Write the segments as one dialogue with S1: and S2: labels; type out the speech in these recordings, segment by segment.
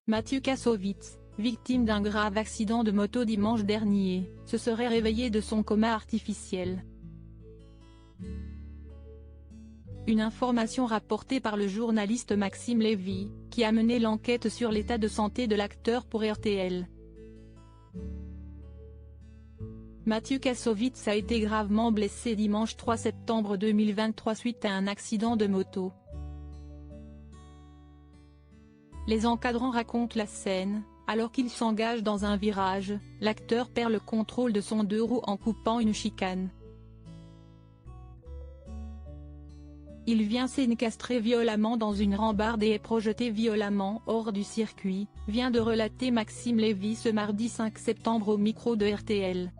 S1: Mathieu Kassovitz, victime d'un grave accident de moto dimanche dernier, se serait réveillé de son coma artificiel. Une information rapportée par le journaliste Maxime Lévy, qui a mené l'enquête sur l'état de santé de l'acteur pour RTL. Mathieu Kassovitz a été gravement blessé dimanche 3 septembre 2023 suite à un accident de moto. Les encadrants racontent la scène: alors qu'il s'engage dans un virage, l'acteur perd le contrôle de son deux roues en coupant une chicane. Il vient s'encastrer violemment dans une rambarde et est projeté violemment hors du circuit, vient de relater Maxime Lévy ce mardi 5 septembre au micro de RTL.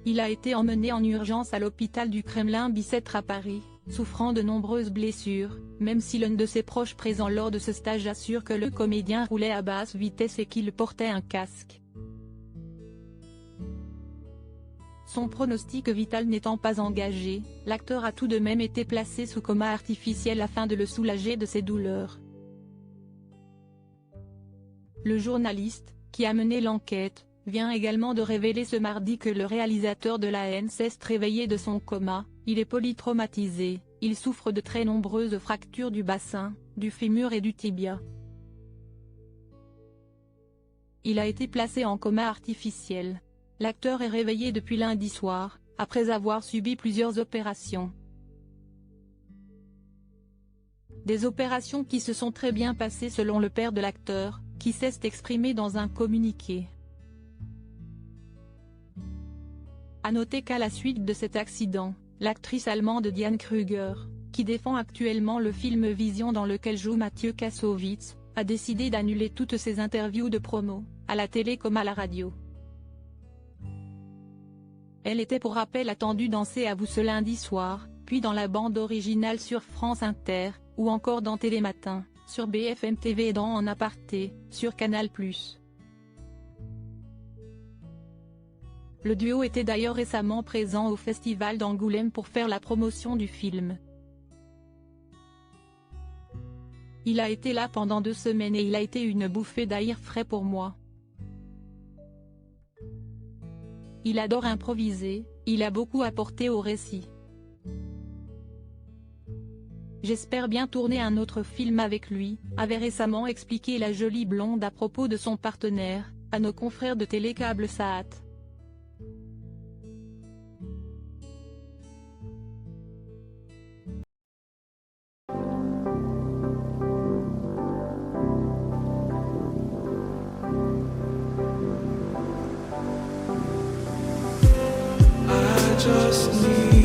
S1: Il a été emmené en urgence à l'hôpital du Kremlin-Bicêtre à Paris, souffrant de nombreuses blessures, même si l'un de ses proches présents lors de ce stage assure que le comédien roulait à basse vitesse et qu'il portait un casque. Son pronostic vital n'étant pas engagé, l'acteur a tout de même été placé sous coma artificiel afin de le soulager de ses douleurs. Le journaliste, qui a mené l'enquête, vient également de révéler ce mardi que le réalisateur de la haine s'est réveillé de son coma. Il est polytraumatisé, il souffre de très nombreuses fractures du bassin, du fémur et du tibia. Il a été placé en coma artificiel. L'acteur est réveillé depuis lundi soir, après avoir subi plusieurs opérations. Des opérations qui se sont très bien passées selon le père de l'acteur, qui s'est exprimé dans un communiqué. À noter qu'à la suite de cet accident, l'actrice allemande Diane Kruger, qui défend actuellement le film Vision dans lequel joue Mathieu Kassovitz, a décidé d'annuler toutes ses interviews de promo, à la télé comme à la radio. Elle était pour rappel attendue dans C'est à vous ce lundi soir, puis dans la bande originale sur France Inter, ou encore dans Télématin, sur BFM TV et dans En aparté, sur Canal+. Le duo était d'ailleurs récemment présent au festival d'Angoulême pour faire la promotion du film. Il a été là pendant 2 semaines et il a été une bouffée d'air frais pour moi. Il adore improviser, il a beaucoup apporté au récit. J'espère bien tourner un autre film avec lui, avait récemment expliqué la jolie blonde à propos de son partenaire, à nos confrères de Télécable Saat.
S2: Just need